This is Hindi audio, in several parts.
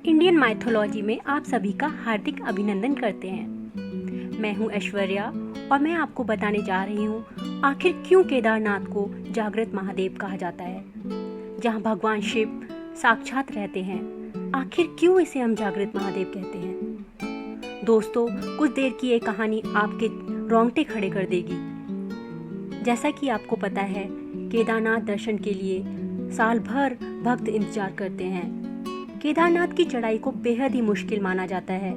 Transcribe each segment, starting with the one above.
इंडियन माइथोलॉजी में आप सभी का हार्दिक अभिनंदन करते हैं। मैं हूं ऐश्वर्या और मैं आपको बताने जा रही हूं आखिर क्यों केदारनाथ को जागृत महादेव कहा जाता है, जहां भगवान शिव साक्षात रहते हैं। आखिर क्यों इसे हम जागृत महादेव कहते हैं? दोस्तों, कुछ देर की ये कहानी आपके रोंगटे खड़े कर देगी। जैसा कि आपको पता है, केदारनाथ दर्शन के लिए साल भर भक्त इंतजार करते हैं। केदारनाथ की चढ़ाई को बेहद ही मुश्किल माना जाता है,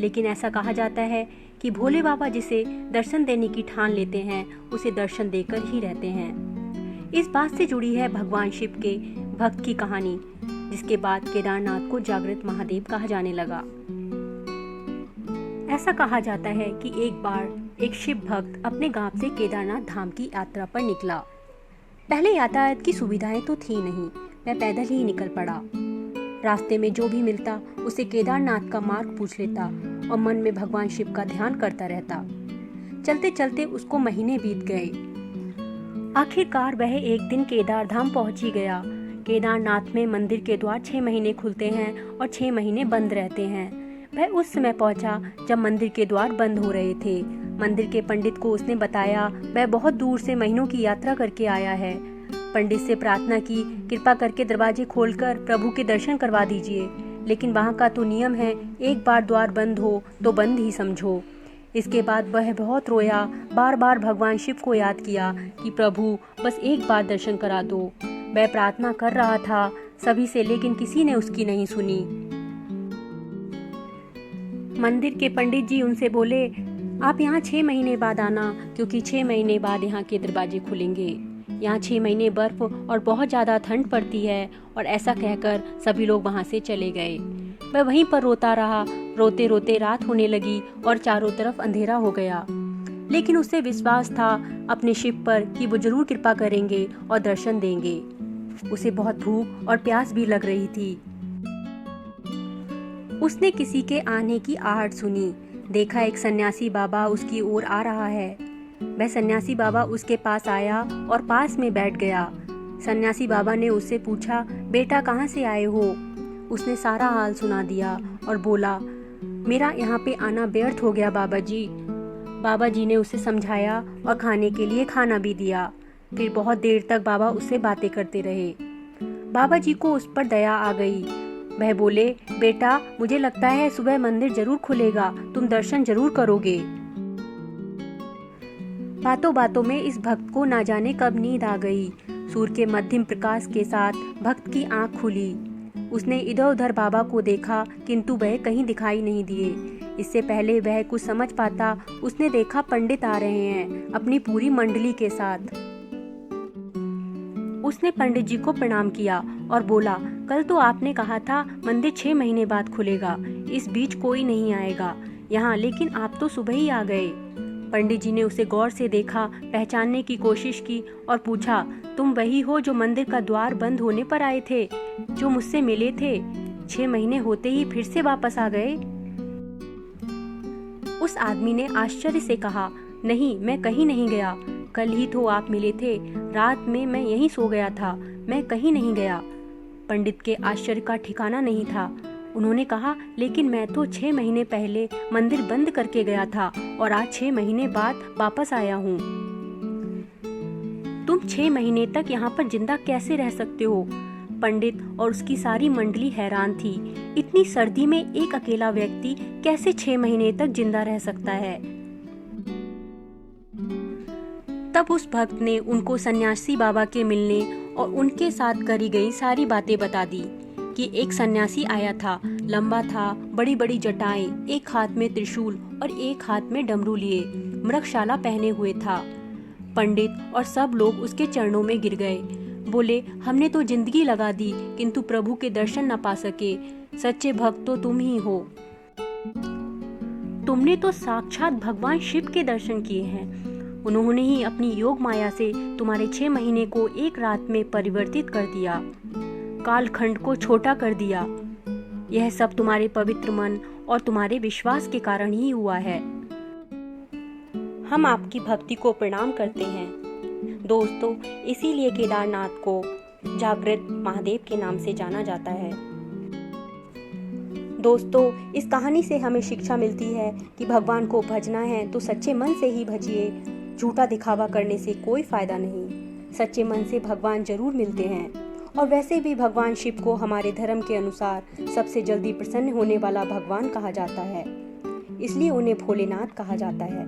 लेकिन ऐसा कहा जाता है कि भोले बाबा जिसे दर्शन देने की ठान लेते हैं, उसे दर्शन देकर ही रहते हैं। इस बात से जुड़ी है भगवान शिव के भक्त की कहानी, जिसके बाद केदारनाथ को जागृत महादेव कहा जाने लगा। ऐसा कहा जाता है कि एक बार एक शिव भक्त अपने गांव से केदारनाथ धाम की यात्रा पर निकला। पहले यातायात की सुविधाएं तो थी नहीं, वह पैदल ही निकल पड़ा। रास्ते में जो भी मिलता उसे केदारनाथ का मार्ग पूछ लेता और मन में भगवान शिव का ध्यान करता रहता। चलते चलते उसको महीने बीत गए। आखिरकार वह एक दिन केदार धाम पहुंच ही गया। केदारनाथ में मंदिर के द्वार 6 महीने खुलते हैं और 6 महीने बंद रहते हैं। वह उस समय पहुंचा जब मंदिर के द्वार बंद हो रहे थे। मंदिर के पंडित को उसने बताया वह बहुत दूर से महीनों की यात्रा करके आया है। पंडित से प्रार्थना की, कृपा करके दरवाजे खोलकर प्रभु के दर्शन करवा दीजिए, लेकिन वहाँ का तो नियम है, एक बार द्वार बंद हो तो बंद ही समझो। इसके बाद वह बहुत रोया, बार बार भगवान शिव को याद किया कि प्रभु बस एक बार दर्शन करा दो। वह प्रार्थना कर रहा था सभी से, लेकिन किसी ने उसकी नहीं सुनी। मंदिर के पंडित जी उनसे बोले, आप यहाँ 6 महीने बाद आना, क्योंकि 6 महीने बाद यहाँ के दरवाजे खुलेंगे। यहाँ 6 महीने बर्फ और बहुत ज़्यादा ठंड पड़ती है। और ऐसा कहकर सभी लोग वहाँ से चले गए। वह वहीं पर रोता रहा। रोते रोते रात होने लगी और चारों तरफ अंधेरा हो गया, लेकिन उसे विश्वास था अपने शिव पर कि वो जरूर कृपा करेंगे और दर्शन देंगे। उसे बहुत भूख और प्यास भी लग रही थी। उसने किसी के आने की आहट सुनी। देखा एक सन्यासी बाबा उसकी ओर आ रहा है। वह सन्यासी बाबा उसके पास आया और पास में बैठ गया। सन्यासी बाबा ने उससे पूछा, बेटा कहाँ से आए हो? उसने सारा हाल सुना दिया और बोला, मेरा यहाँ पे आना व्यर्थ हो गया बाबा जी। बाबा जी ने उसे समझाया और खाने के लिए खाना भी दिया। फिर बहुत देर तक बाबा उससे बातें करते रहे। बाबा जी को उस पर दया आ गई। वह बोले, बेटा मुझे लगता है सुबह मंदिर जरूर खुलेगा, तुम दर्शन जरूर करोगे। बातों बातों में इस भक्त को ना जाने कब नींद आ गई। सूर्य के मध्यम प्रकाश के साथ भक्त की आंख खुली। उसने इधर उधर बाबा को देखा, किंतु वह कहीं दिखाई नहीं दिए। इससे पहले वह कुछ समझ पाता, उसने देखा पंडित आ रहे हैं अपनी पूरी मंडली के साथ। उसने पंडित जी को प्रणाम किया और बोला, कल तो आपने कहा था मंदिर 6 महीने बाद खुलेगा, इस बीच कोई नहीं आएगा यहाँ, लेकिन आप तो सुबह ही आ गए। पंडित जी ने उसे गौर से देखा, पहचानने की कोशिश की और पूछा, तुम वही हो जो मंदिर का द्वार बंद होने पर आए थे, जो मुझसे मिले थे? 6 महीने होते ही फिर से वापस आ गए? उस आदमी ने आश्चर्य से कहा, नहीं, मैं कहीं नहीं गया। कल ही तो आप मिले थे। रात में मैं यहीं सो गया था, मैं कहीं नहीं गया। पंडित के आश्चर्य का ठिकाना नहीं था। उन्होंने कहा, लेकिन मैं तो 6 महीने पहले मंदिर बंद करके गया था और आज 6 महीने बाद वापस आया हूँ। तुम 6 महीने तक यहाँ पर जिंदा कैसे रह सकते हो? पंडित और उसकी सारी मंडली हैरान थी। इतनी सर्दी में एक अकेला व्यक्ति कैसे 6 महीने तक जिंदा रह सकता है? तब उस भक्त ने उनको सन्यासी बाबा के मिलने और उनके साथ करी गई सारी बातें बता दी कि एक सन्यासी आया था, लंबा था, बड़ी बड़ी जटाएं, एक हाथ में त्रिशूल और एक हाथ में डमरू लिए, मृगशाला पहने हुए था। पंडित और सब लोग उसके चरणों में गिर गए। बोले, हमने तो जिंदगी लगा दी, किंतु प्रभु के दर्शन न पा सके। सच्चे भक्त तो तुम ही हो। तुमने तो साक्षात भगवान शिव के दर्शन किए हैं। उन्होंने ही अपनी योग माया से तुम्हारे 6 महीने को एक रात में परिवर्तित कर दिया, कालखंड को छोटा कर दिया। यह सब तुम्हारे पवित्र मन और तुम्हारे विश्वास के कारण ही हुआ है। हम आपकी भक्ति को प्रणाम करते हैं। दोस्तों, इसीलिए केदारनाथ को जागृत महादेव के नाम से जाना जाता है। दोस्तों, इस कहानी से हमें शिक्षा मिलती है कि भगवान को भजना है तो सच्चे मन से ही भजिए। झूठा दिखावा करने से कोई फायदा नहीं। सच्चे मन से भगवान जरूर मिलते हैं। और वैसे भी भगवान शिव को हमारे धर्म के अनुसार सबसे जल्दी प्रसन्न होने वाला भगवान कहा जाता है, इसलिए उन्हें भोलेनाथ कहा जाता है,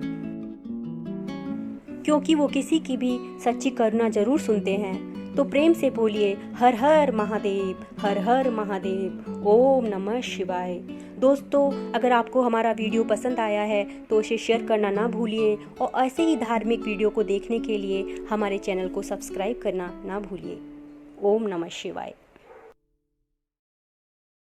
क्योंकि वो किसी की भी सच्ची करुणा जरूर सुनते हैं। तो प्रेम से बोलिए हर हर महादेव, हर हर महादेव, ओम नमः शिवाय। दोस्तों, अगर आपको हमारा वीडियो पसंद आया है तो उसे शेयर करना ना भूलिए और ऐसे ही धार्मिक वीडियो को देखने के लिए हमारे चैनल को सब्सक्राइब करना ना भूलिए। ओम नमः शिवाय।